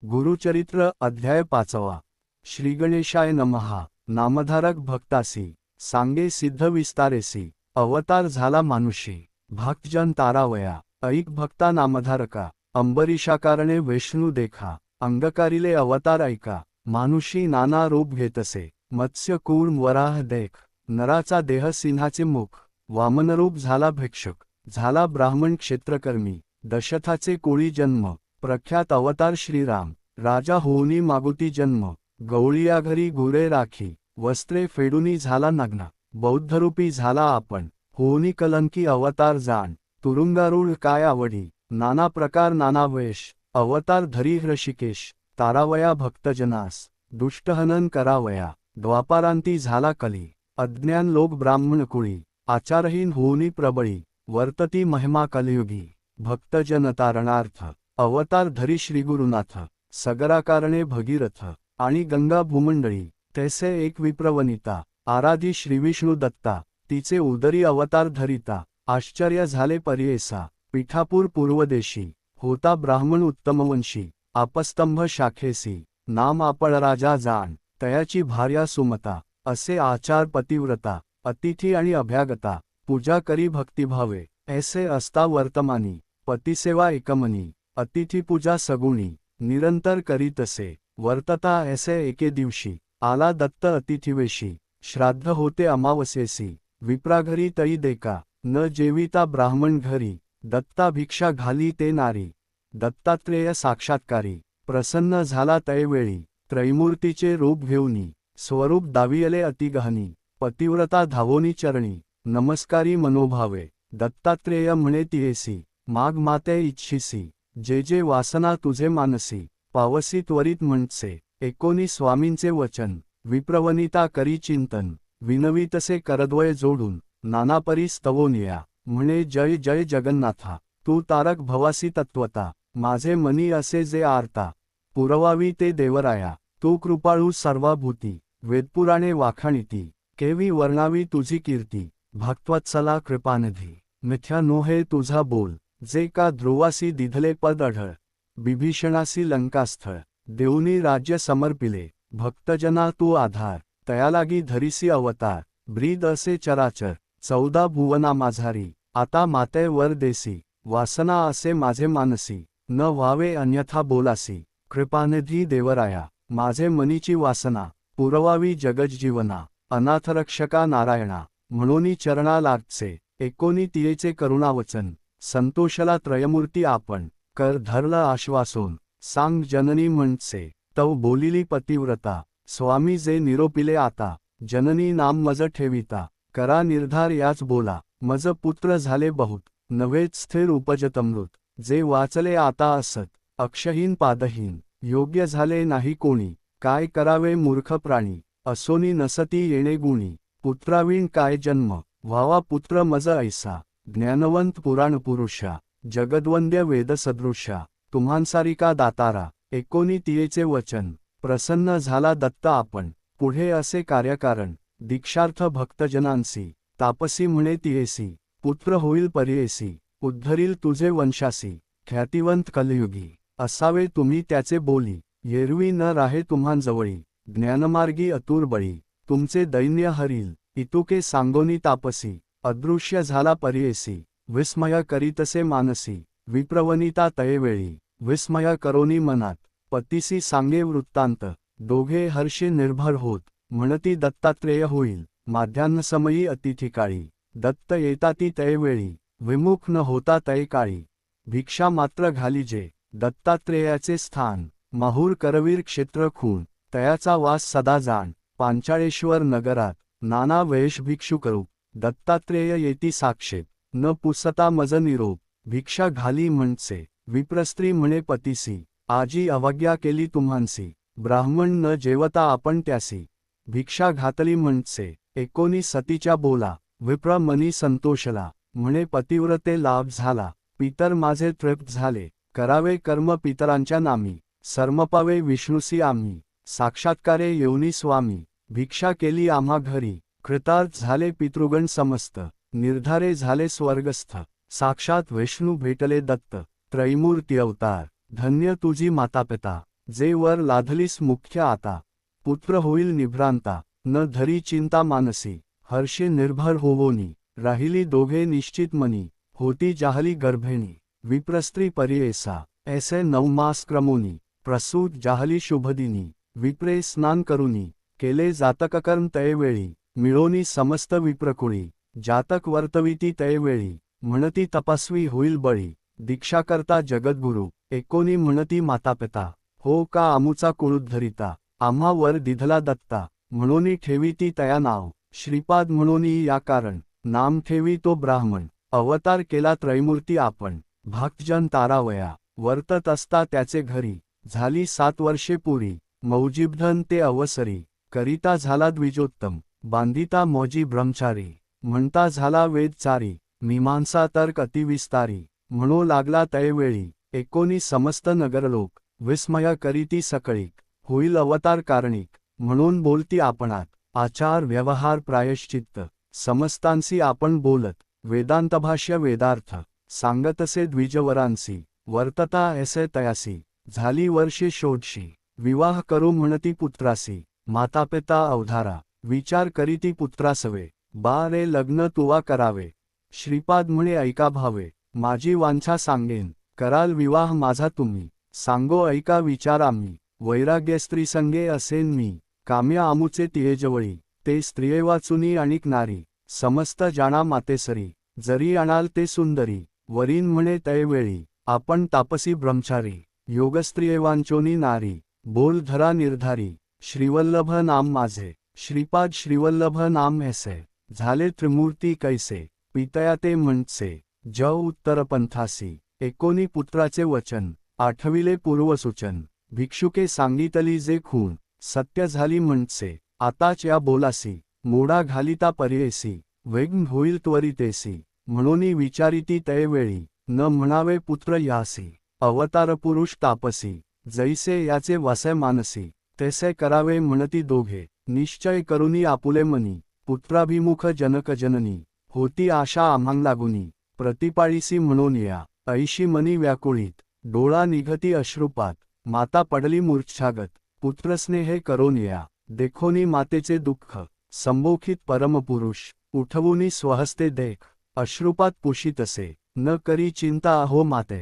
गुरुचरित्र अध्याय 5. श्रीगणेशाय नमः. नामधारक भक्तासी सांगे सिद्ध विस्तारेसी. अवतार झाला मानुषी भक्तजन तारावया. ऐक भक्ता नामधारका. अंबरीशाकारणे विष्णू देखा. अंगकारिले अवतार ऐका. मानुषी नाना रूप घेतसे. मत्स्य कूर्म वराह देख. नराचा देह सिंहाचे मुख. वामनरूप झाला भिक्षुक. झाला ब्राह्मण क्षेत्रकर्मी. दशरथाचे कोळी जन्म. प्रख्यात अवतार श्रीराम. राजा होऊनी मागुती जन्म. गवळिया घरी गुरे राखी. वस्त्रे फेडूनी झाला नग्न. बौद्धरूपी झाला आपण. होऊनी कलंकी अवतार जाण. तुरुंगारूढ काय आवडी. नाना प्रकार नाना वेश. अवतार धरी ऋषिकेश. तारावया भक्तजनास. दुष्टहनन करावया. द्वापारांती झाला कली. अज्ञान लोक ब्राह्मण कुळी. आचारहीन होऊनी प्रबळी. वर्तती महिमा कलियुगी. भक्तजन तारणार्थ. अवतार धरी श्रीगुरुनाथ. सगरा कारणे भगीरथ. आणि गंगा भूमंडळी. तैसे एक विप्रवनिता. आराधी श्रीविष्णू दत्ता. तिचे उदरी अवतार धरिता. आश्चर्य झाले पर्येसा. पीठापूर पूर्वदेशी. होता ब्राह्मण उत्तमवंशी. आपस्तंभ शाखेसी. नाम आपण राजा जाण. तयाची भार्या सुमता. असे आचार पतिव्रता. अतिथी आणि अभ्यागता. पूजा करी भक्तिभावे. ऐसे असता वर्तमानी. पतिसेवा एकमनी. अतिथी पूजा सगुणी. निरंतर करीतसे. वर्तता ऐसे एके दिवशी. आला दत्त अतिथिवेशी. श्राद्ध होते अमावस्येसी. विप्राघरी तई देका. न जेविता ब्राह्मण घरी. दत्ता भिक्षा घाली ते नारी. दत्तात्रेय साक्षात्कारी. प्रसन्न झाला तैवेळी. त्रैमूर्तीचे रूप घेऊनी. स्वरूप दावियले अतिगहनी. पतिव्रता धावोनी चरणी. नमस्कारी मनोभावे. दत्तात्रेय म्हणे तियेसी. माग माते इच्छिसी. जे जे वासना तुझे मानसी. पावसी त्वरित म्हणसे. एकोणी स्वामींचे वचन. विप्रवनिता करी चिंतन. विनवितसे करद्वय जोडून. नानापरी स्तवोनिया. म्हणे जय जय जगन्नाथा. तू तारक भवासी तत्वता. माझे मनी असे जे आरता. पुरवावी ते देवराया. तू कृपाळू सर्वाभूती. वेदपुराणे वाखाणिती. केवी वर्णावी तुझी कीर्ती. भक्तवत्सला कृपानिधी. मिथ्या नोहे तुझा बोल. जे का ध्रुवासी दिधले पद अढळ. बिभीषणासी लंकास्थळ. देऊनी राज्य समर्पिले. भक्तजना तू आधार. तयालागी धरिसी अवतार. ब्रीद असे चराचर. 14 भुवना माझारी. आता माते वर देसी. वासना असे माझे मानसी. न व्हावे अन्यथा बोलासी. कृपानिधी देवराया. माझे मनीची वासना. पुरवावी जगज्जीवना. अनाथरक्षका नारायणा. म्हणूनी चरणा लागचे. एकोणी तियेचे करुणावचन. संतोषला त्रयमूर्ती आपण. कर धरलं आश्वासून. सांग जननी म्हणसे. तव बोलिली पतिव्रता. स्वामी जे निरोपिले आता. जननी नाम मज ठेविता. करा निर्धार याच बोला. मज पुत्र झाले बहुत. नव्हेच स्थिर उपजतमृत. जे वाचले आता असत. अक्षहीन पादहीन. योग्य झाले नाही कोणी. काय करावे मूर्ख प्राणी. असोनी नसती येणे गुणी. पुत्रावीण काय जन्म. व्हावा पुत्र मज ऐसा. ज्ञानवंत पुराण पुरुषा. जगद्वंद्य वेद सदृशा. तुम्हांसारिका दातारा. एकोणी तियेचे वचन. प्रसन्न झाला दत्त आपण. पुढे असे कार्यकारण. दीक्षार्थ भक्तजनांसी. तापसी म्हणे तियेसी. पुत्र होईल पर्येसी. उद्धरील तुझे वंशासी. ख्यातिवंत कलियुगी. असावे तुम्ही त्याचे बोली. येरवी न राहे तुम्हांजवळी. ज्ञानमार्गी अतुर बळी. तुमचे दैन्य हरील. इतुके सांगोनी तापसी. अदृश्य झाला पर्येसी. विस्मय करीतसे मानसी. विप्रवनिता तयेवेळी. विस्मय करोनी मनात. पतीसी सांगे वृत्तांत. दोघे हर्षी निर्भर होत. म्हणती दत्तात्रेय होईल. माध्यान्हसमयी अतिथिकाळी. दत्त येताती तयेवेळी. विमुख न होता तय काळी. भिक्षा मात्र घालीजे. दत्तात्रेयाचे स्थान. माहूर करवीर क्षेत्र खूण. तयाचा वास सदा जाण. पांचाळेश्वर नगरात. नाना वेश भिक्षुकरूप. दत्तात्रेय येती साक्षेप. न पुसता मज निरोप. भिक्षा घाली म्हणसे. विप्रस्त्री म्हणे पतीसी. आजी अवज्ञा केली तुम्हांसी. ब्राह्मण न जेवता आपण त्यासी. भिक्षा घातली म्हणसे. एकोणी सतीच्या बोला. विप्र मनी संतोषला. म्हणे पतिव्रते लाभ झाला. पितर माझे तृप्त झाले. करावे कर्म पितरांच्या नामी. सर्मपावे विष्णुसी आम्ही. साक्षात्कारे येऊनी स्वामी. भिक्षा केली आम्हा घरी. कृतार्थ झाले पितृगण समस्त. निर्धारे झाले स्वर्गस्थ. साक्षात विष्णू भेटले दत्त. त्रैमूर्ती अवतार. धन्य तुझी मातापिता. जे वर लाधलीस मुख्य आता, पुत्र होईल निभ्रांता, न धरी चिंता मानसी, हर्षे निर्भर होवोनी, राहिली दोघे निश्चित मनी, होती जाहली गर्भेणी, विप्रस्त्री परियेसा, ऐसे 9 मास क्रमोनी, प्रसूत जाहली शुभदिनी, विप्रे स्नान करुनी, केले जातककर्म तयवेळी, मिळोनी समस्त विप्रकुळी, जातक वर्तविती तयवेळी, म्हणती तपस्वी होईल बळी, दीक्षा करता जगद्गुरु, एकोनी म्हणती मातापिता, हो का आमुचा कुळुद्धरिता, आम्हा वर दिधला दत्ता, म्हणोनी ठेवीती तया नाव, श्रीपाद म्हणोनी या कारण, नाम ठेवी तो ब्राह्मण, अवतार केला त्रैमूर्ती आपण, भक्तजन तारावया, वर्तत असता त्याचे घरी, झाली 7 वर्षे पुरी, मौजीबधन ते अवसरी, करिता झाला द्विजोत्तम, बांधिता मौजी ब्रह्मचारी, म्हणता झाला वेदचारी, मीमांसा तर्क अतिविस्तारी, म्हणो लागला तयवेळी, एकोनी समस्त नगरलोक, विस्मय करीती सकळीक, होईल अवतार कारणिक, म्हणून बोलती आपणात, आचार व्यवहार प्रायश्चित्त, समस्तांसी आपण बोलत, वेदांतभाष्य वेदार्थ, सांगतसे द्विजवरांसी, वर्तता ऐसे तयासी, झाली वर्षे शोधशी, विवाह करू म्हणती पुत्रासी, मातापिता अवधारा, विचार करीती पुत्रासवे, बा रे लग्न तुवा करावे, श्रीपाद म्हणे ऐका भावे, माझी वांछा सांगेन, कराल विवाह माझा तुम्ही, सांगो ऐका विचार आम्ही, वैराग्य स्त्री संगे असेन मी, काम्या आमुचे तियेजवळी, ते स्त्रिये वाचुनी आणिक नारी, समस्त जाणा मातेसरी, जरी आणाल ते सुंदरी, वरीन म्हणे तयवेळी, आपण तापसी ब्रह्मचारी, योगस्त्रिये वांचोनी नारी, बोल धरा निर्धारी, श्रीवल्लभ नाम माझे, श्रीपाद श्रीवल्लभ नाम ऐसे, झाले त्रिमूर्ती कैसे, पितया ते म्हणसे, ज उत्तरपंथासी, एकोनी पुत्राचे वचन, आठविले पूर्वसूचन, भिक्षुके सांगितली जे खूण, सत्य झाली म्हणसे, आताच या बोलासी, मोडा घालिता पर्येसी, वेग होईल त्वरितेसी, म्हणोनी विचारिती तयवेळी, न म्हणावे पुत्र यासी, अवतार पुरुष तापसी, जैसे याचे वासे मानसी, तैसे करावे म्हणती दोघे, निश्चय करुनी आपुले मनी, पुत्राभिमुख जनक जननी, होती आशा आम्हां लागुनी, प्रतिपाळीसी म्हणून या, ऐशी मनी व्याकुळीत, डोळा निघती अश्रुपात, माता पडली मूर्छागत, पुत्रस्नेहे करोन या, देखोनी मातेचे दुःख, संबोखित परमपुरुष, उठवुनी स्वहस्ते देख, अश्रुपात पुषितसे, न करी चिंता अहो माते,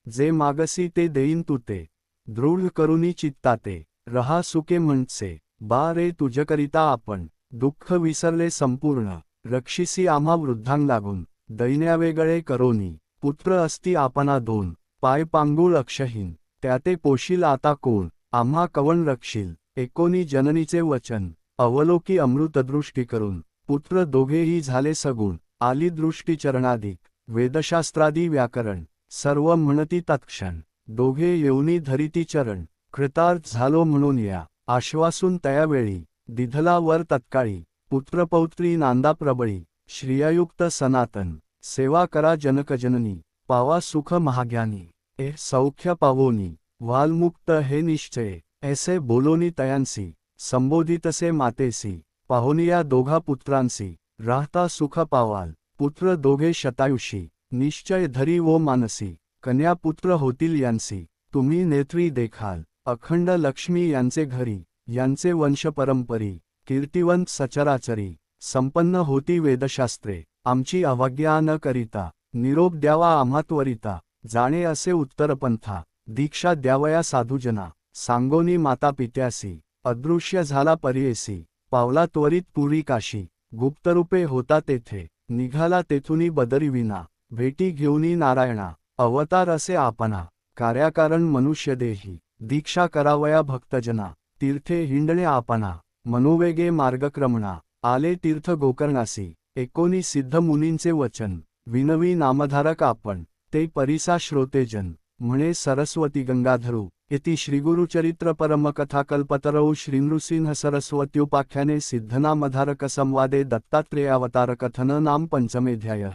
जे मागसी ते देईन तू ते, दृढ करुनी चित्ताते, रहा सुके म्हणसे, बा रे तुझकरिता आपण, दुःख विसरले संपूर्ण, रक्षिसी आम्हा वृद्धांग लागून, दैन्यावेगळे करोनी, पुत्र असती आपणा 2, पाय पांगुळ अक्षहीन, त्याते पोशील आता कोण, आम्हा कवण रक्षील, एकोनी जननीचे वचन, अवलोकी अमृतदृष्टी करून, पुत्र दोघेही झाले सगुण, आली दृष्टी चरणाधिक, वेदशास्त्रादी व्याकरण, सर्व म्हणती तत्क्षण, दोघे येऊनी धरिती चरण, कृतार्थ झालो म्हणून या, आश्वासून तयावेळी, दिधला वर तत्काळी, पुत्रपौत्री नांदा प्रबळी, श्रियायुक्त सनातन, सेवा करा जनकजननी, पावा सुख महाज्ञानी, ए सौख्य पावोनी, वालमुक्त हे निश्चय, ऐसे बोलोनी तयांसी, संबोधितसे मातेसी, पाहोनिया दोघा पुत्रांसी, राहता सुख पावाल, पुत्र दोघे शतायुषी, निश्चय धरी वो मानसी, कन्या पुत्र होतील यांसी, तुम्ही नेत्री देखाल, अखंड लक्ष्मी यांचे घरी, यांचे वंश परंपरी, कीर्तिवंत सचराचरी, संपन्न होती वेदशास्त्रे, आमची अवज्ञा न करिता, निरोप द्यावा आम्हा त्वरिता, जाणे असे उत्तरपंथा, दीक्षा द्यावया साधुजना, सांगोनी माता पित्यासी, अदृश्य झाला पर्येसी, पावला त्वरित पुरी काशी, गुप्तरूपे होता तेथे, निघाला तेथुनी बदरीविना, भेटी घेऊनी नारायणा, अवतार असे आपणा, कार्याकारण मनुष्यदेही, दीक्षा करावया भक्तजना, तीर्थे हिंडणे आपणा, मनोवेगे मार्गक्रमणा, आले तीर्थ गोकर्णासी, एकोनी सिद्ध मुनींचे वचन, विनवी नामधारक आपण, ते परिसा श्रोतेजन, म्हणे सरस्वती गंगाधरू, इति श्रीगुरुचरित्र परमकथाकल्पतरौ श्रीनृसिंह सरस्वत्युपाख्याने सिद्धनामधारक संवादे दत्तात्रेयावतारकथन नाम पंचमेऽध्यायः।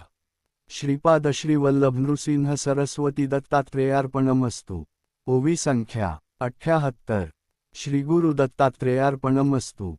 श्रीपाद श्रीवल्लभ नृसिंह सरस्वती दत्तात्रेयार्पणमस्तु। ओवी संख्या 78। श्रीगुरु दत्तात्रेयार्पणमस्तु।